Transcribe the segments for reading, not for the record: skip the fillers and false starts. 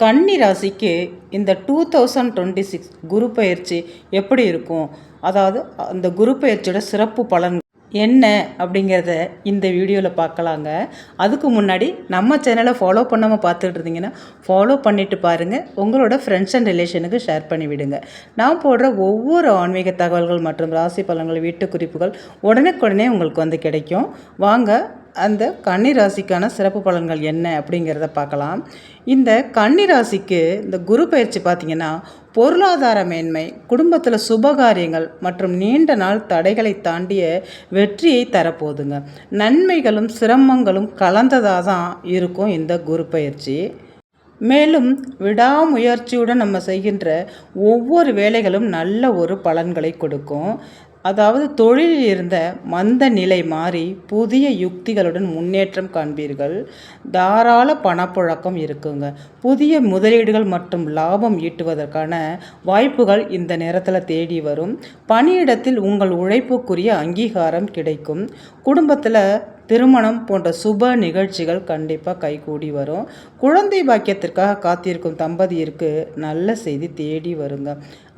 கன்னி ராசிக்கு இந்த 2026 குரு பயிற்சி எப்படி இருக்கும்? அதாவது அந்த குரு பயிற்சியோட சிறப்பு பலன் என்ன அப்படிங்கிறத இந்த வீடியோவில் பார்க்கலாங்க. அதுக்கு முன்னாடி நம்ம சேனலை ஃபாலோ பண்ணாமல் பார்த்துட்டு இருந்தீங்கன்னா ஃபாலோ பண்ணிவிட்டு பாருங்கள். உங்களோட ஃப்ரெண்ட்ஸ் அண்ட் ரிலேஷனுக்கு ஷேர் பண்ணி விடுங்க. நான் போடுற ஒவ்வொரு ஆன்மீக தகவல்கள் மற்றும் ராசி பலன்கள், வீட்டு குறிப்புகள் உடனுக்குடனே உங்களுக்கு வந்து கிடைக்கும். வாங்க அந்த கன்னி ராசிக்கான சிறப்பு பலன்கள் என்ன அப்படிங்கிறத பார்க்கலாம். இந்த கன்னி ராசிக்கு இந்த குரு பயிற்சி பார்த்திங்கன்னா பொருளாதார மேன்மை, குடும்பத்தில் சுபகாரியங்கள் மற்றும் நீண்ட நாள் தடைகளை தாண்டிய வெற்றியை தரப்போகுதுங்க. நன்மைகளும் சிரமங்களும் கலந்ததாக தான் இருக்கும் இந்த குரு பயிற்சி. மேலும் விடாமுயற்சியுடன் நம்ம செய்கின்ற ஒவ்வொரு வேலைகளும் நல்ல ஒரு பலன்களை கொடுக்கும். அதாவது தொழிலில் இருந்த மந்த நிலை மாறி புதிய யுக்திகளுடன் முன்னேற்றம் காண்பீர்கள். தாராள பணப்புழக்கம் இருக்குங்க. புதிய முதலீடுகள் மற்றும் லாபம் ஈட்டுவதற்கான வாய்ப்புகள் இந்த நேரத்தில் தேடி வரும். பணியிடத்தில் உங்கள் உழைப்புக்குரிய அங்கீகாரம் கிடைக்கும். குடும்பத்தில் திருமணம் போன்ற சுப நிகழ்ச்சிகள் கண்டிப்பாக கைகூடி வரும். குழந்தை பாக்கியத்திற்காக காத்திருக்கும் தம்பதியருக்கு நல்ல செய்தி தேடி வருங்க.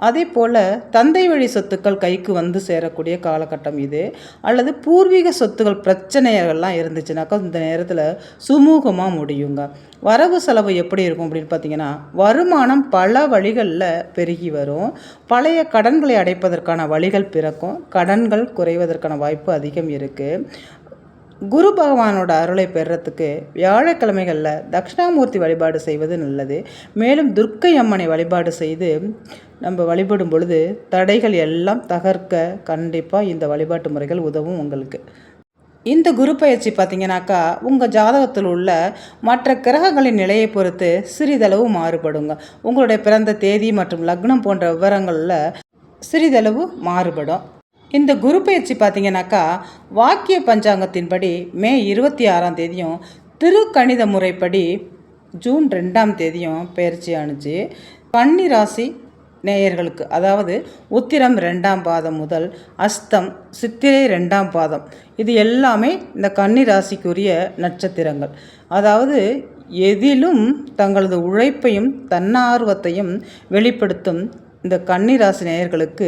அதே போல் தந்தை வழி சொத்துக்கள் கைக்கு வந்து சேரக்கூடிய காலகட்டம் இது. அல்லது பூர்வீக சொத்துக்கள் பிரச்சனைகள்லாம் இருந்துச்சுனாக்கா இந்த நேரத்தில் சுமூகமாக முடியுங்க. வரவு செலவு எப்படி இருக்கும் அப்படின்னு பார்த்தீங்கன்னா, வருமானம் பல வழிகளில் பெருகி வரும். பழைய கடன்களை அடைப்பதற்கான வழிகள் பிறக்கும். கடன்கள் குறைவதற்கான வாய்ப்பு அதிகம் இருக்குது. குரு பகவானோட அருளை பெறுறதுக்கு வியாழக்கிழமைகளில் தட்சிணாமூர்த்தி வழிபாடு செய்வது நல்லது. மேலும் துர்க்கை அம்மனை வழிபாடு செய்து நம்ம வழிபடும் பொழுது தடைகள் எல்லாம் தகர்க்க கண்டிப்பாக இந்த வழிபாட்டு முறைகள் உதவும் உங்களுக்கு. இந்த குரு பயிற்சி பார்த்திங்கனாக்கா உங்கள் ஜாதகத்தில் உள்ள மற்ற கிரகங்களின் நிலையை பொறுத்து சிறிதளவு மாறுபடுங்க. உங்களுடைய பிறந்த தேதி மற்றும் லக்னம் போன்ற விவரங்களில் சிறிதளவு மாறுபடும். இந்த குரு பயிற்சி பார்த்திங்கனாக்கா வாக்கிய பஞ்சாங்கத்தின்படி மே 26ஆம் தேதியும் திருக்கணித முறைப்படி ஜூன் 2ஆம் தேதியும் பயிற்சி ஆணுச்சு. கன்னி ராசி நேயர்களுக்கு, அதாவது உத்திரம் 2ஆம் பாதம் முதல் அஸ்தம் சித்திரை 2ஆம் பாதம், இது எல்லாமே இந்த கன்னி ராசிக்குரிய நட்சத்திரங்கள். அதாவது எதிலும் தங்களது உழைப்பையும் தன்னார்வத்தையும் வெளிப்படுத்தும் இந்த கன்னிராசி நேயர்களுக்கு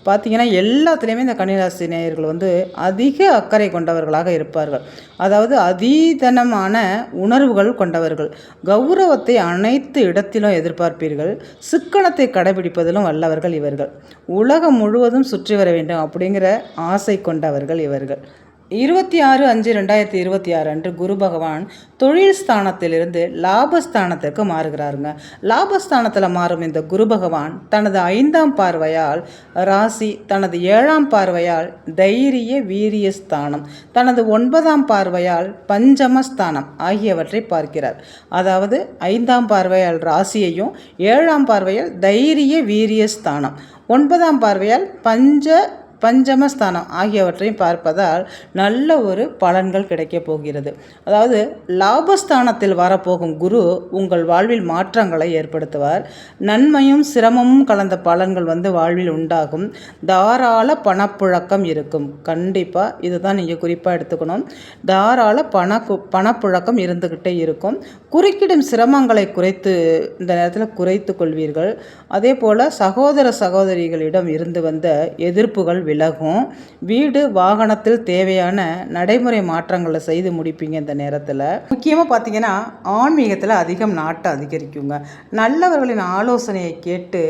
பார்த்திங்கன்னா எல்லாத்துலேயுமே இந்த கன்னிராசி நேயர்கள் வந்து அதிக அக்கறை கொண்டவர்களாக இருப்பார்கள். அதாவது அதீதனமான உணர்வுகள் கொண்டவர்கள். கௌரவத்தை அனைத்து இடத்திலும் எதிர்பார்ப்பீர்கள். சிக்கனத்தை கடைபிடிப்பதிலும் வல்லவர்கள் இவர்கள். உலகம் முழுவதும் சுற்றி வர வேண்டும் அப்படிங்கிற ஆசை கொண்டவர்கள் இவர்கள். 26/5/2026 அன்று குரு பகவான் தொழில் ஸ்தானத்திலிருந்து லாபஸ்தானத்திற்கு மாறுகிறாருங்க. லாபஸ்தானத்தில் மாறும் இந்த குரு பகவான் தனது 5ஆம் பார்வையால் ராசி, தனது 7ஆம் பார்வையால் தைரிய வீரிய ஸ்தானம், தனது 9ஆம் பார்வையால் பஞ்சமஸ்தானம் ஆகியவற்றை பார்க்கிறார். அதாவது 5ஆம் பார்வையால் ராசியையும் 7ஆம் பார்வையால் தைரிய வீரிய ஸ்தானம், 9ஆம் பார்வையால் பஞ்சமஸ்தானம் ஆகியவற்றையும் பார்ப்பதால் நல்ல ஒரு பலன்கள் கிடைக்கப் போகிறது. அதாவது லாபஸ்தானத்தில் வரப்போகும் குரு உங்கள் வாழ்வில் மாற்றங்களை ஏற்படுத்துவார். நன்மையும் சிரமமும் கலந்த பலன்கள் வந்து வாழ்வில் உண்டாகும். தாராள பணப்புழக்கம் இருக்கும். கண்டிப்பாக இதுதான் நீங்கள் குறிப்பாக எடுத்துக்கணும். தாராள பணப்புழக்கம் இருந்துக்கிட்டே இருக்கும். குறுக்கிடும் சிரமங்களை இந்த நேரத்தில் குறைத்து கொள்வீர்கள். அதே போல் சகோதர சகோதரிகளிடம் இருந்து வந்த எதிர்ப்புகள் விலகும். வீடு வாகனத்தில் தேவையான நடைமுறை மாற்றங்களை செய்து முடிப்பீங்க. இந்த நேரத்தில் முக்கியமாக பார்த்திங்கன்னா ஆன்மீகத்தில் அதிகம் நாட்டம் அதிகரிக்குங்க. நல்லவர்களின் ஆலோசனையை கேட்டு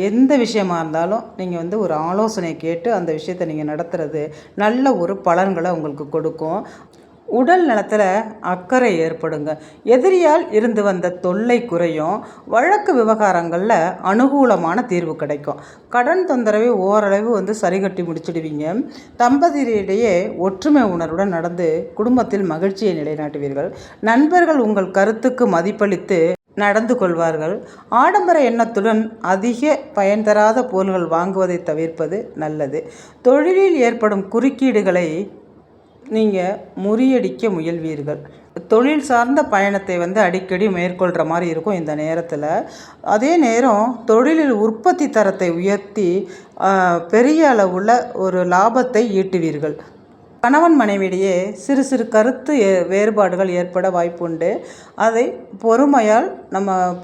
எந்த விஷயமா இருந்தாலும் நீங்கள் வந்து ஒரு ஆலோசனையை கேட்டு அந்த விஷயத்தை நீங்கள் நடத்துறது நல்ல ஒரு பலன்களை உங்களுக்கு கொடுக்கும். உடல் நலத்தில் அக்கறை ஏற்படுங்க. எதிரியால் இருந்து வந்த தொல்லை குறையும். வழக்கு விவகாரங்களில் அனுகூலமான தீர்வு கிடைக்கும். கடன் தொந்தரவை ஓரளவு வந்து சரிகட்டி முடிச்சிடுவீங்க. தம்பதியிடையே ஒற்றுமை உணர்வுடன் நடந்து குடும்பத்தில் மகிழ்ச்சியை நிலைநாட்டுவீர்கள். நண்பர்கள் உங்கள் கருத்துக்கு மதிப்பளித்து நடந்து கொள்வார்கள். ஆடம்பர எண்ணத்துடன் அதிக பயன் தராத பொருள்கள் வாங்குவதை தவிர்ப்பது நல்லது. தொழிலில் ஏற்படும் குறுக்கீடுகளை நீங்கள் முறியடிக்க முயல்வீர்கள். தொழில் சார்ந்த பயணத்தை வந்து அடிக்கடி மேற்கொள்கிற மாதிரி இருக்கும் இந்த நேரத்தில். அதே நேரம் தொழிலில் உற்பத்தி தரத்தை உயர்த்தி பெரிய அளவுள்ள ஒரு லாபத்தை ஈட்டுவீர்கள். கணவன் மனைவியிடையே சிறு சிறு கருத்து வேறுபாடுகள் ஏற்பட வாய்ப்புண்டு. அதை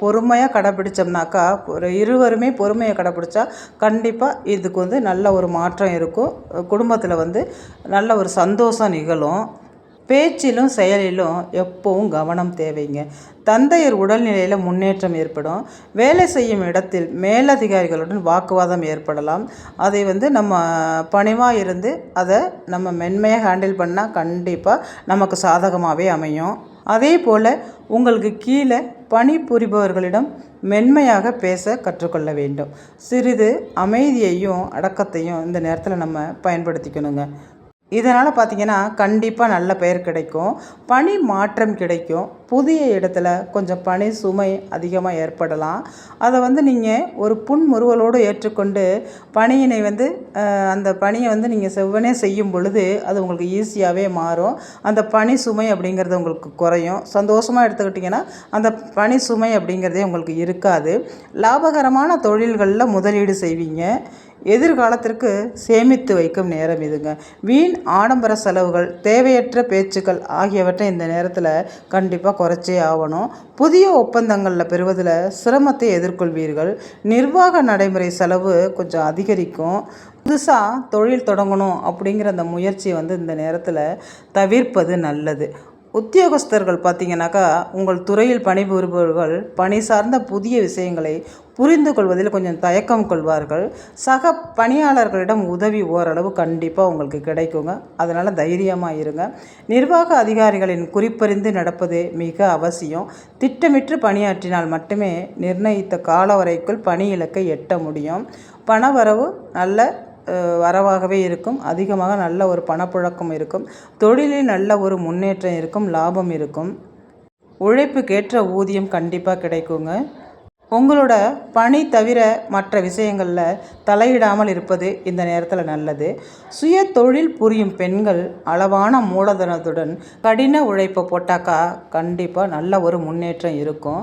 பொறுமையாக கடைப்பிடிச்சோம்னாக்கா, ஒரு இருவருமே பொறுமையை கடைப்பிடிச்சா கண்டிப்பாக இதுக்கு நல்ல ஒரு மாற்றம் இருக்கும். குடும்பத்தில் நல்ல ஒரு சந்தோஷம் நிகழும். பேச்சிலும் செயலிலும் எப்பவும் கவனம் தேவைங்க. தந்தையர் உடல்நிலையில் முன்னேற்றம் ஏற்படும். வேலை செய்யும் இடத்தில் மேலதிகாரிகளுடன் வாக்குவாதம் ஏற்படலாம். அதை நம்ம பணிவாக இருந்து அதை நம்ம மென்மையாக ஹேண்டில் பண்ணால் கண்டிப்பாக நமக்கு சாதகமாகவே அமையும். அதே போல் உங்களுக்கு கீழே பணிபுரிபவர்களிடம் மென்மையாக பேச கற்றுக்கொள்ள வேண்டும். சிறிது அமைதியையும் அடக்கத்தையும் இந்த நேரத்தில் நம்ம பயன்படுத்திக்கணுங்க. இதனால் பார்த்திங்கன்னா கண்டிப்பாக நல்ல பெயர் கிடைக்கும். பணி மாற்றம் கிடைக்கும். புதிய இடத்துல கொஞ்சம் பணி சுமை அதிகமாக ஏற்படலாம். அதை நீங்கள் ஒரு புன்முறுவலோடு ஏற்றுக்கொண்டு பணியினை அந்த பணியை நீங்கள் செவ்வனே செய்யும் பொழுது அது உங்களுக்கு ஈஸியாகவே மாறும். அந்த பணி சுமை அப்படிங்கிறது உங்களுக்கு குறையும். சந்தோஷமாக எடுத்துக்கிட்டிங்கன்னா அந்த பணி சுமை அப்படிங்கிறதே உங்களுக்கு இருக்காது. லாபகரமான தொழில்களில் முதலீடு செய்வீங்க. எதிர்காலத்திற்கு சேமித்து வைக்கும் நேரம் இதுங்க. வீண் ஆடம்பர செலவுகள், தேவையற்ற பேச்சுக்கள் ஆகியவற்றை இந்த நேரத்தில் கண்டிப்பாக குறைச்சே ஆகணும். புதிய ஒப்பந்தங்களில் பெறுவதில் சிரமத்தை எதிர்கொள்வீர்கள். நிர்வாக நடைமுறை செலவு கொஞ்சம் அதிகரிக்கும். புதுசாக தொழில் தொடங்கணும் அப்படிங்கிற அந்த முயற்சியை இந்த நேரத்தில் தவிர்ப்பது நல்லது. உத்தியோகஸ்தர்கள் பார்த்திங்கனாக்கா, உங்கள் துறையில் பணிபுரிபவர்கள் பணி சார்ந்த புதிய விஷயங்களை புரிந்து கொள்வதில் கொஞ்சம் தயக்கம் கொள்வார்கள். சக பணியாளர்களிடம் உதவி ஓரளவு கண்டிப்பாக உங்களுக்கு கிடைக்குங்க. அதனால் தைரியமாக இருங்க. நிர்வாக அதிகாரிகளின் குறிப்பறிந்து நடப்பது மிக அவசியம். திட்டமிட்டு பணியாற்றினால் மட்டுமே நிர்ணயித்த கால வரைக்குள் பணி இலக்கை எட்ட முடியும். பணவரவு நல்ல வரவாகவே இருக்கும். அதிகமாக நல்ல ஒரு பணப்புழக்கம் இருக்கும். தொழிலில் நல்ல ஒரு முன்னேற்றம் இருக்கும். லாபம் இருக்கும். உழைப்புக்கேற்ற ஊதியம் கண்டிப்பாக கிடைக்குங்க. உங்களோட பணி தவிர மற்ற விஷயங்களில் தலையிடாமல் இருப்பது இந்த நேரத்தில் நல்லது. சுய தொழில் புரியும் பெண்கள் அளவான மூலதனத்துடன் கடின உழைப்பை போட்டாக்கா கண்டிப்பாக நல்ல ஒரு முன்னேற்றம் இருக்கும்.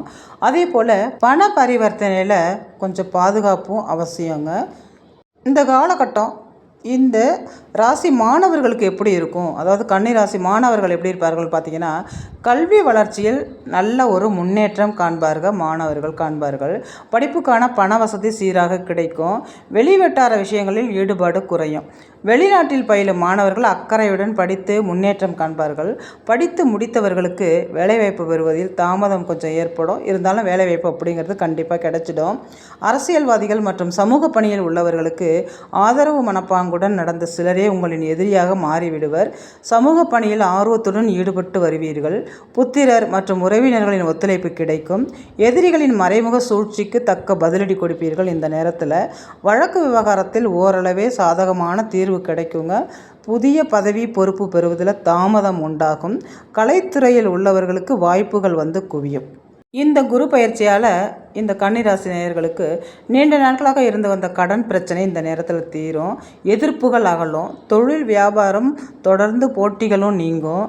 அதே போல் பண பரிவர்த்தனையில் கொஞ்சம் பாதுகாப்பும் அவசியங்க. இந்த காலகட்டம் இந்த ராசி மாணவர்களுக்கு எப்படி இருக்கும், அதாவது கன்னி ராசி மாணவர்கள் எப்படி இருப்பார்கள் பார்த்திங்கன்னா, கல்வி வளர்ச்சியில் நல்ல ஒரு முன்னேற்றம் காண்பார்கள். படிப்புக்கான பண வசதி சீராக கிடைக்கும். வெளிவட்டார விஷயங்களில் ஈடுபாடு குறையும். வெளிநாட்டில் பயிலும் மாணவர்கள் அக்கறையுடன் படித்து முன்னேற்றம் காண்பார்கள். படித்து முடித்தவர்களுக்கு வேலைவாய்ப்பு பெறுவதில் தாமதம் கொஞ்சம் ஏற்படும். இருந்தாலும் வேலைவாய்ப்பு அப்படிங்கிறது கண்டிப்பாக கிடைச்சிடும். அரசியல்வாதிகள் மற்றும் சமூக பணியில் உள்ளவர்களுக்கு ஆதரவு மனப்பாங்குடன் நடந்த சிலரே உங்களின் எதிரியாக மாறிவிடுவர். சமூக பணியில் ஆர்வத்துடன் ஈடுபட்டு வருவீர்கள். புத்திரர் மற்றும் உறவினர்களின் ஒத்துழைப்பு கிடைக்கும். எதிரிகளின் மறைமுக சூழ்ச்சிக்கு தக்க பதிலடி கொடுப்பீர்கள். இந்த நேரத்தில் வழக்கு விவகாரத்தில் ஓரளவே சாதகமான தீர்வு கிடைக்குங்க. புதிய பதவி பொறுப்பு பெறுவதில் தாமதம் உண்டாகும். கலைத்துறையில் உள்ளவர்களுக்கு வாய்ப்புகள் குவியும். இந்த குரு பயிற்சியால் இந்த கன்னிராசி நேயர்களுக்கு நீண்ட நாட்களாக இருந்து வந்த கடன் பிரச்சனை இந்த நேரத்தில் தீரும். எதிர்ப்புகள் அகலும். தொழில் வியாபாரம் தொடர்ந்து போட்டிகளும் நீங்கும்.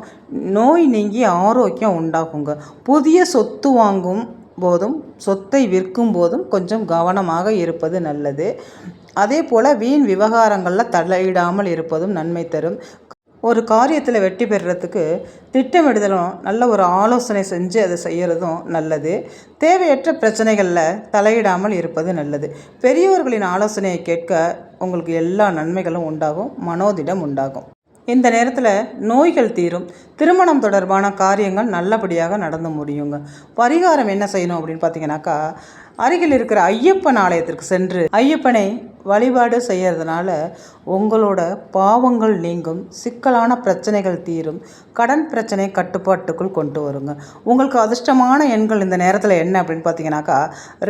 நோய் நீங்கி ஆரோக்கியம் உண்டாகுங்க. புதிய சொத்து வாங்கும் போதும் சொத்தை விற்கும் போதும் கொஞ்சம் கவனமாக இருப்பது நல்லது. அதே போல் வீண் விவகாரங்களில் தலையிடாமல் இருப்பதும் நன்மை தரும். ஒரு காரியத்தில் வெற்றி பெறுறதுக்கு திட்டமிடுதலும் நல்ல ஒரு ஆலோசனை செஞ்சு அதை செய்கிறதும் நல்லது. தேவையற்ற பிரச்சனைகளில் தலையிடாமல் இருப்பது நல்லது. பெரியோர்களின் ஆலோசனையை கேட்க உங்களுக்கு எல்லா நன்மைகளும் உண்டாகும். மனோதிடம் உண்டாகும். இந்த நேரத்தில் நோய்கள் தீரும். திருமணம் தொடர்பான காரியங்கள் நல்லபடியாக நடந்து முடியுங்க. பரிகாரம் என்ன செய்யணும் அப்படின்னு பார்த்தீங்கன்னாக்கா, அருகில் இருக்கிற ஐயப்பன் ஆலயத்திற்கு சென்று ஐயப்பனை வழிபாடு செய்கிறதுனால உங்களோட பாவங்கள் நீங்கும். சிக்கலான பிரச்சனைகள் தீரும். கடன் பிரச்சனை கட்டுப்பாட்டுக்குள் கொண்டு வருங்க. உங்களுக்கு அதிர்ஷ்டமான எண்கள் இந்த நேரத்தில் என்ன அப்படின்னு பார்த்தீங்கன்னாக்கா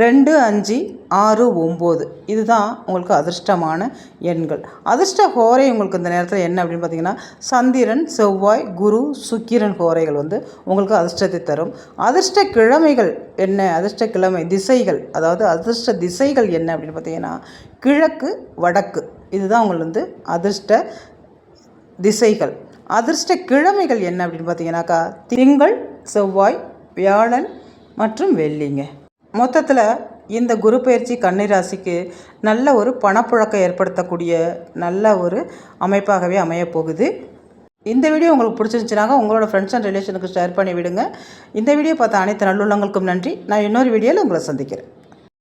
2, 5, 6, 9 இதுதான் உங்களுக்கு அதிர்ஷ்டமான எண்கள். அதிர்ஷ்ட ஹோரை உங்களுக்கு இந்த நேரத்தில் என்ன அப்படின்னு பார்த்தீங்கன்னா, சந்திரன், செவ்வாய், குரு, சுக்கிரன் ஹோரைகள் உங்களுக்கு அதிர்ஷ்டத்தை தரும். அதிர்ஷ்ட கிழமைகள் என்ன, அதிர்ஷ்ட கிழமை திசைகள், அதாவது அதிர்ஷ்ட திசைகள் என்ன அப்படின்னு பார்த்தீங்கன்னா, கிழக்கு, வடக்கு இதுதான் உங்களுக்கு அதிர்ஷ்ட திசைகள். அதிர்ஷ்ட கிழமைகள் என்ன அப்படின்னு பார்த்தீங்கன்னாக்கா, திங்கள், செவ்வாய், வியாழன் மற்றும் வெள்ளிங்க. மொத்தத்தில் இந்த குரு பயிற்சி கன்னிராசிக்கு நல்ல ஒரு பணப்புழக்கம் ஏற்படுத்தக்கூடிய நல்ல ஒரு அமைப்பாகவே அமையப்போகுது. இந்த வீடியோ உங்களுக்கு பிடிச்சிருந்துச்சுனாங்க உங்களோட ஃப்ரெண்ட்ஸ் அண்ட் ரிலேஷனுக்கு ஷேர் பண்ணி விடுங்க. இந்த வீடியோ பார்த்த அனைத்து நல்லுள்ளங்களுக்கும் நன்றி. நான் இன்னொரு வீடியோவில் உங்களை சந்திக்கிறேன்.